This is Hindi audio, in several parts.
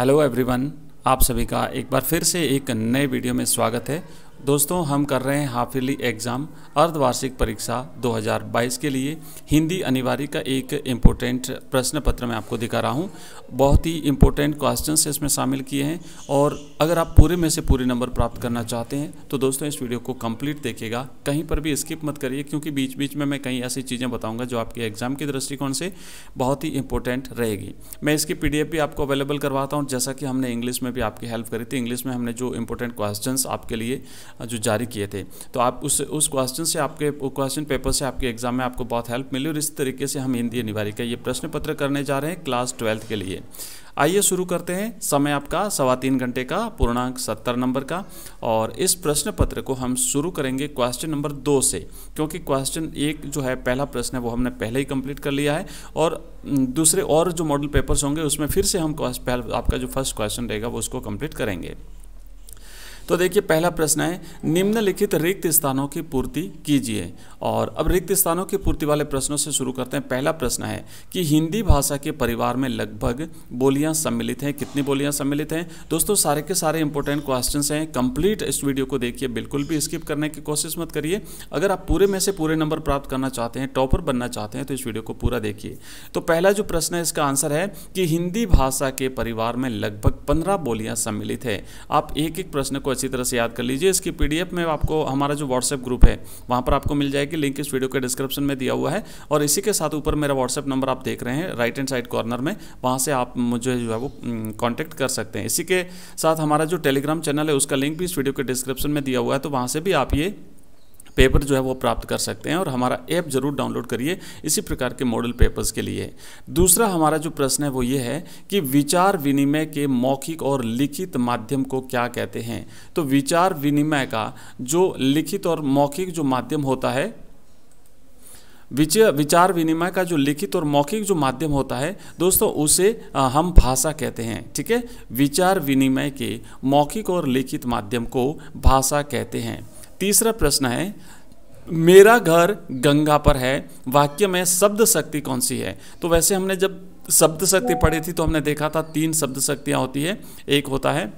हेलो एवरीवन, आप सभी का एक बार फिर से एक नए वीडियो में स्वागत है। दोस्तों, हम कर रहे हैं हाफ ईयरली एग्ज़ाम अर्धवार्षिक परीक्षा 2022 के लिए हिंदी अनिवार्य का एक इम्पोर्टेंट प्रश्न पत्र मैं आपको दिखा रहा हूं। बहुत ही इम्पोर्टेंट क्वेश्चंस इसमें शामिल किए हैं और अगर आप पूरे में से पूरे नंबर प्राप्त करना चाहते हैं तो दोस्तों इस वीडियो को कंप्लीट देखिएगा, कहीं पर भी स्किप मत करिए, क्योंकि बीच बीच में मैं कई ऐसी चीज़ें बताऊँगा जो आपके एग्ज़ाम के दृष्टिकोण से बहुत ही इंपॉर्टेंट रहेगी। मैं इसकी PDF भी आपको अवेलेबल करवाता हूँ, जैसा कि हमने इंग्लिश में भी आपकी हेल्प करी थी। इंग्लिश में हमने जो इंपॉर्टेंट क्वेश्चंस आपके लिए जो जारी किए थे, तो आप उस क्वेश्चन से आपके क्वेश्चन पेपर से आपके एग्जाम में आपको बहुत हेल्प मिली। और इस तरीके से हम हिंदी अनिवार्य का ये प्रश्न पत्र करने जा रहे हैं क्लास 12th के लिए। आइए शुरू करते हैं। समय आपका 3.25 घंटे का, पूर्णांक 70 नंबर का। और इस प्रश्न पत्र को हम शुरू करेंगे क्वेश्चन नंबर 2 से, क्योंकि क्वेश्चन 1 जो है पहला प्रश्न है वो हमने पहले ही कंप्लीट कर लिया है और दूसरे और जो मॉडल पेपर्स होंगे उसमें फिर से हम आपका जो फर्स्ट क्वेश्चन रहेगा वो उसको कंप्लीट करेंगे। तो देखिए, पहला प्रश्न है, निम्नलिखित रिक्त स्थानों की पूर्ति कीजिए। और अब रिक्त स्थानों की पूर्ति वाले प्रश्नों से शुरू करते हैं। पहला प्रश्न है कि हिंदी भाषा के परिवार में लगभग बोलियां सम्मिलित हैं। कितनी बोलियां सम्मिलित हैं? दोस्तों सारे के सारे इंपॉर्टेंट क्वेश्चंस हैं। कंप्लीट इस वीडियो को देखिए, बिल्कुल भी स्किप करने की कोशिश मत करिए। अगर आप पूरे में से पूरे नंबर प्राप्त करना चाहते हैं, टॉपर बनना चाहते हैं, तो इस वीडियो को पूरा देखिए। तो पहला जो प्रश्न है इसका आंसर है कि हिंदी भाषा के परिवार में लगभग 15 बोलियां सम्मिलित है। आप एक एक प्रश्न को अच्छी तरह से याद कर लीजिए। इसकी PDF में आपको हमारा जो WhatsApp ग्रुप है वहां पर आपको मिल जाएगी, लिंक इस वीडियो के डिस्क्रिप्शन में दिया हुआ है। और इसी के साथ ऊपर मेरा WhatsApp नंबर आप देख रहे हैं राइट हैंड साइड कॉर्नर में, वहां से आप मुझे जो है वो कांटेक्ट कर सकते हैं। इसी के साथ हमारा जो टेलीग्राम चैनल है उसका लिंक भी इस वीडियो के डिस्क्रिप्शन में दिया हुआ है, तो वहां से भी आप ये पेपर जो है वो प्राप्त कर सकते हैं। और हमारा ऐप जरूर डाउनलोड करिए इसी प्रकार के मॉडल पेपर्स के लिए। दूसरा हमारा जो प्रश्न है वो ये है कि विचार विनिमय के मौखिक और लिखित माध्यम को क्या कहते हैं? तो विचार विनिमय का जो लिखित और मौखिक जो माध्यम होता है, विचार विनिमय का जो लिखित और मौखिक जो माध्यम होता है दोस्तों, उसे हम भाषा कहते हैं। ठीक है, विचार विनिमय के मौखिक और लिखित माध्यम को भाषा कहते हैं। तीसरा प्रश्न है, मेरा घर गंगा पर है, वाक्य में शब्द शक्ति कौन सी है? तो वैसे हमने जब शब्द शक्ति पढ़ी थी तो हमने देखा था 3 शब्द शक्तियाँ होती है। एक होता है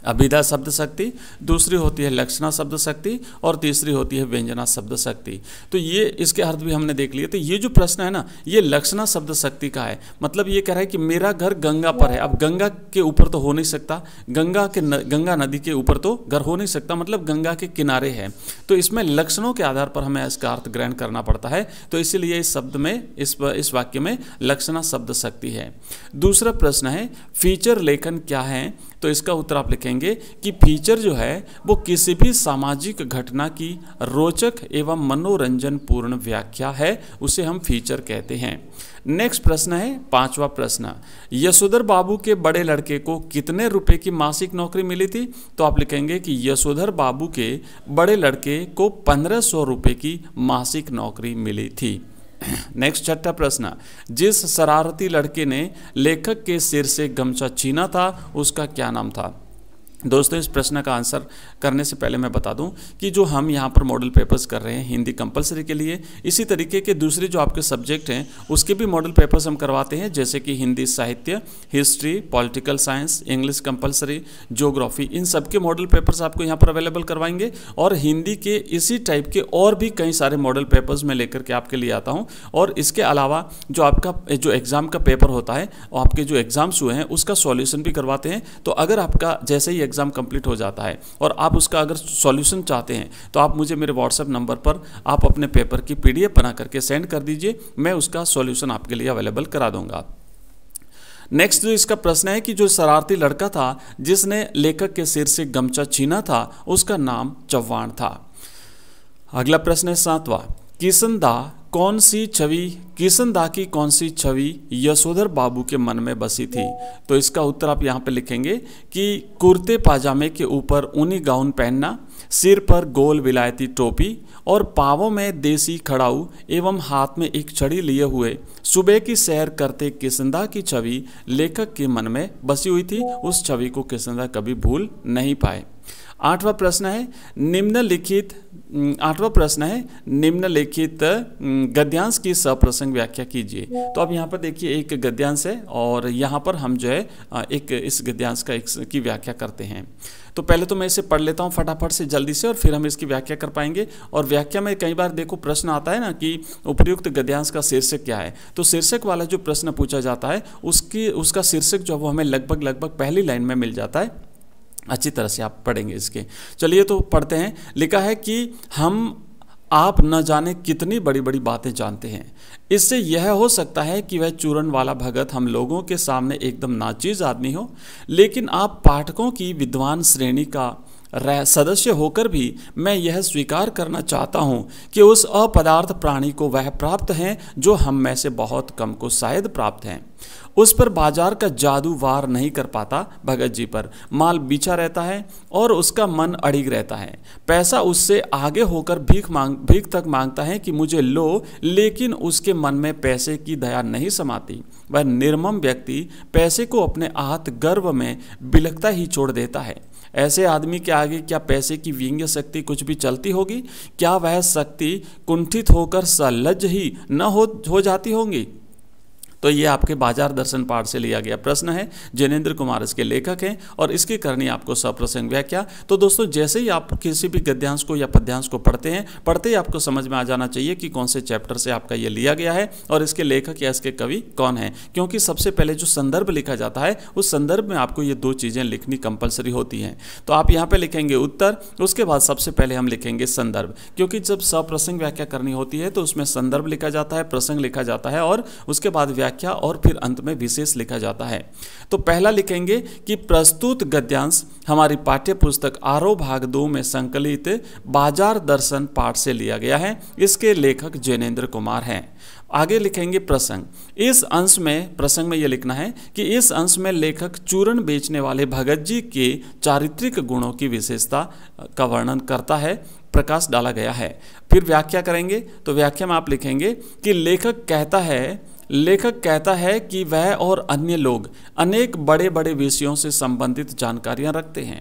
अभिधा शब्द शक्ति, दूसरी होती है लक्षणा शब्द शक्ति और तीसरी होती है व्यंजना शब्द शक्ति। तो ये इसके अर्थ भी हमने देख लिए। तो ये जो प्रश्न है ना, ये लक्षणा शब्द शक्ति का है। मतलब ये कह रहा है कि मेरा घर गंगा पर है। अब गंगा के ऊपर तो हो नहीं सकता, गंगा नदी के ऊपर तो घर हो नहीं सकता, मतलब गंगा के किनारे है। तो इसमें लक्षणों के आधार पर हमें इसका अर्थ ग्रहण करना पड़ता है। तो इसीलिए इस शब्द में, इस वाक्य में लक्षणा शब्द शक्ति है। दूसरा प्रश्न है, फीचर लेखन क्या है? तो इसका उत्तर आप लिखेंगे कि फीचर जो है वो किसी भी सामाजिक घटना की रोचक एवं मनोरंजन पूर्ण व्याख्या है, उसे हम फीचर कहते हैं। नेक्स्ट प्रश्न है, 5वां प्रश्न, यशोधर बाबू के बड़े लड़के को कितने रुपए की मासिक नौकरी मिली थी? तो आप लिखेंगे कि यशोधर बाबू के बड़े लड़के को 1500 रुपए की मासिक नौकरी मिली थी। नेक्स्ट 6वां प्रश्न, जिस शरारती लड़के ने लेखक के सिर से गमछा छीना था उसका क्या नाम था? दोस्तों इस प्रश्न का आंसर करने से पहले मैं बता दूं कि जो हम यहाँ पर मॉडल पेपर्स कर रहे हैं हिंदी कंपलसरी के लिए, इसी तरीके के दूसरे जो आपके सब्जेक्ट हैं उसके भी मॉडल पेपर्स हम करवाते हैं, जैसे कि हिंदी साहित्य, history, political science, English compulsory, geography, इन सब के मॉडल पेपर्स आपको यहाँ पर अवेलेबल करवाएंगे। और हिंदी के इसी टाइप के और भी कई सारे मॉडल पेपर्स मैं लेकर के आपके लिए आता हूँ। और इसके अलावा जो आपका जो एग्ज़ाम का पेपर होता है और आपके जो एग्ज़ाम्स हुए हैं उसका सॉल्यूशन भी करवाते हैं। तो अगर आपका जैसे ही एग्जाम कंप्लीट हो जाता है और आप उसका अगर सॉल्यूशन चाहते हैं तो आप मुझे मेरे WhatsApp नंबर पर आप अपने पेपर की PDF बना करके सेंड कर दीजिए, मैं उसका सॉल्यूशन आपके लिए अवेलेबल करा दूंगा। नेक्स्ट जो इसका प्रश्न है कि जो शरारती लड़का था जिसने लेखक के सिर से गमछा छीना था उसका नाम चव्हाण था। अगला प्रश्न है 7वां, किशनदा की कौन सी छवि यशोधर बाबू के मन में बसी थी? तो इसका उत्तर आप यहाँ पे लिखेंगे कि कुर्ते पाजामे के ऊपर ऊनी गाउन पहनना, सिर पर गोल विलायती टोपी और पाँवों में देसी खड़ाऊ एवं हाथ में एक छड़ी लिए हुए सुबह की सैर करते किशनदा की छवि लेखक के मन में बसी हुई थी। उस छवि को किशनदा कभी भूल नहीं पाए। आठवां प्रश्न है निम्नलिखित गद्यांश की सप्रसंग व्याख्या कीजिए। तो अब यहाँ पर देखिए एक गद्यांश है और यहाँ पर हम जो है एक इस गद्यांश की व्याख्या करते हैं। तो पहले तो मैं इसे पढ़ लेता हूँ फटाफट से जल्दी से और फिर हम इसकी व्याख्या कर पाएंगे। और व्याख्या में कई बार देखो प्रश्न आता है ना कि उपर्युक्त गद्यांश का शीर्षक क्या है। तो शीर्षक वाला जो प्रश्न पूछा जाता है उसका शीर्षक जो वो हमें लगभग पहली लाइन में मिल जाता है। अच्छी तरह से आप पढ़ेंगे इसके। चलिए तो पढ़ते हैं। लिखा है कि आप न जाने कितनी बड़ी बड़ी बातें जानते हैं। इससे यह हो सकता है कि वह चूरन वाला भगत हम लोगों के सामने एकदम नाचीज आदमी हो, लेकिन आप पाठकों की विद्वान श्रेणी का सदस्य होकर भी मैं यह स्वीकार करना चाहता हूँ कि उस अपदार्थ प्राणी को वह प्राप्त है जो हम में से बहुत कम को शायद प्राप्त हैं। उस पर बाजार का जादू वार नहीं कर पाता। भगत जी पर माल बिछा रहता है और उसका मन अड़िग रहता है। पैसा उससे आगे होकर भीख तक मांगता है कि मुझे लो, लेकिन उसके मन में पैसे की दया नहीं समाती। वह निर्मम व्यक्ति पैसे को अपने हाथ गर्व में बिलखता ही छोड़ देता है। ऐसे आदमी के आगे क्या पैसे की व्यंग्य शक्ति कुछ भी चलती होगी? क्या वह शक्ति कुंठित होकर सलज्ज ही न हो जाती होंगी? तो ये आपके बाजार दर्शन पाठ से लिया गया प्रश्न है। जैनेन्द्र कुमार इसके लेखक हैं और इसकी करनी आपको सप्रसंग व्याख्या। तो दोस्तों जैसे ही आप किसी भी गद्यांश को या पद्यांश को पढ़ते ही आपको समझ में आ जाना चाहिए कि कौन से चैप्टर से आपका ये लिया गया है और इसके लेखक या इसके कवि कौन है। क्योंकि सबसे पहले जो संदर्भ लिखा जाता है उस संदर्भ में आपको ये दो चीज़ें लिखनी कंपलसरी होती हैं। तो आप यहाँ पर लिखेंगे उत्तर, उसके बाद सबसे पहले हम लिखेंगे संदर्भ। क्योंकि जब सप्रसंग व्याख्या करनी होती है तो उसमें संदर्भ लिखा जाता है, प्रसंग लिखा जाता है और उसके बाद और फिर अंत में विशेष लिखा जाता है। तो पहला लिखेंगे कि प्रस्तुत गद्यांश हमारी पाठ्य पुस्तक आरोह भाग 2 में संकलित बाजार दर्शन पाठ से लिया गया है। इसके लेखक जैनेन्द्र कुमार हैं। आगे लिखेंगे प्रसंग। इस अंश में प्रसंग में यह लिखना है कि इस अंश में लेखक चूरन बेचने वाले भगत जी के चारित्रिक गुणों की विशेषता का वर्णन करता है, प्रकाश डाला गया है। फिर व्याख्या करेंगे। तो व्याख्या में आप लिखेंगे कि लेखक कहता है कि वह और अन्य लोग अनेक बड़े बड़े विषयों से संबंधित जानकारियां रखते हैं।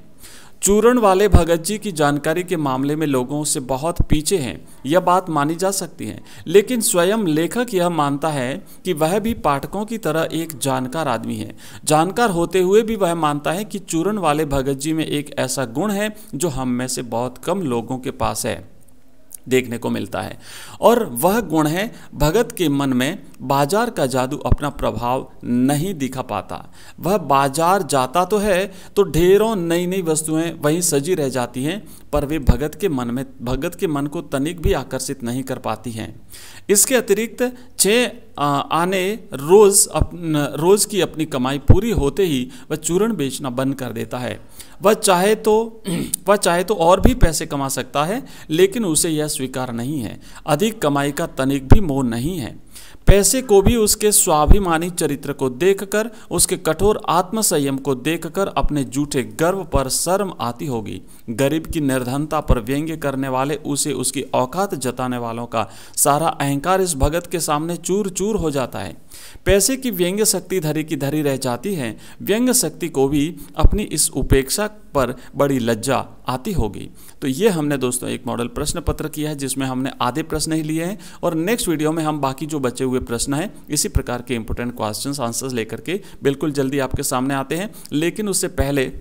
चूरन वाले भगत जी की जानकारी के मामले में लोगों से बहुत पीछे हैं, यह बात मानी जा सकती है। लेकिन स्वयं लेखक यह मानता है कि वह भी पाठकों की तरह एक जानकार आदमी है। जानकार होते हुए भी वह मानता है कि चूरन वाले भगत जी में एक ऐसा गुण है जो हम में से बहुत कम लोगों के पास है, देखने को मिलता है। और वह गुण है भगत के मन में बाजार का जादू अपना प्रभाव नहीं दिखा पाता। वह बाजार जाता तो है तो ढेरों नई नई वस्तुएं वहीं सजी रह जाती हैं, पर वे भगत के मन को तनिक भी आकर्षित नहीं कर पाती हैं। इसके अतिरिक्त 6 आने रोज की अपनी कमाई पूरी होते ही वह चूरन बेचना बंद कर देता है। वह चाहे तो और भी पैसे कमा सकता है, लेकिन उसे यह स्वीकार नहीं है। अधिक कमाई का तनिक भी मोह नहीं है। पैसे को भी उसके स्वाभिमानी चरित्र को देखकर, उसके कठोर आत्मसंयम को देखकर अपने झूठे गर्व पर शर्म आती होगी। गरीब की निर्धनता पर व्यंग्य करने वाले उसे उसकी औकात जताने वालों का सारा अहंकार इस भगत के सामने चूर चूर हो जाता है। पैसे की व्यंग्य शक्ति धरी की धरी रह जाती है। व्यंग्य शक्ति को भी अपनी इस उपेक्षा पर बड़ी लज्जा आती होगी। तो ये हमने दोस्तों एक मॉडल प्रश्न पत्र किया है जिसमें हमने आधे प्रश्न ही लिए हैं और नेक्स्ट वीडियो में हम बाकी जो बचे हुए प्रश्न हैं इसी प्रकार के इंपॉर्टेंट क्वेश्चंस आंसर्स लेकर के बिल्कुल जल्दी आपके सामने आते हैं। लेकिन उससे पहले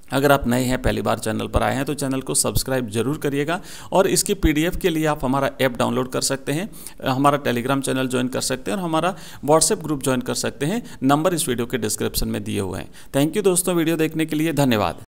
अगर आप नए हैं, पहली बार चैनल पर आए हैं, तो चैनल को सब्सक्राइब जरूर करिएगा और इसकी पीडीएफ के लिए आप हमारा ऐप डाउनलोड कर सकते हैं, हमारा टेलीग्राम चैनल ज्वाइन कर सकते हैं और हमारा व्हाट्सएप ग्रुप ज्वाइन कर सकते हैं। नंबर इस वीडियो के डिस्क्रिप्शन में दिए हुए हैं। थैंक यू दोस्तों वीडियो देखने के लिए, धन्यवाद।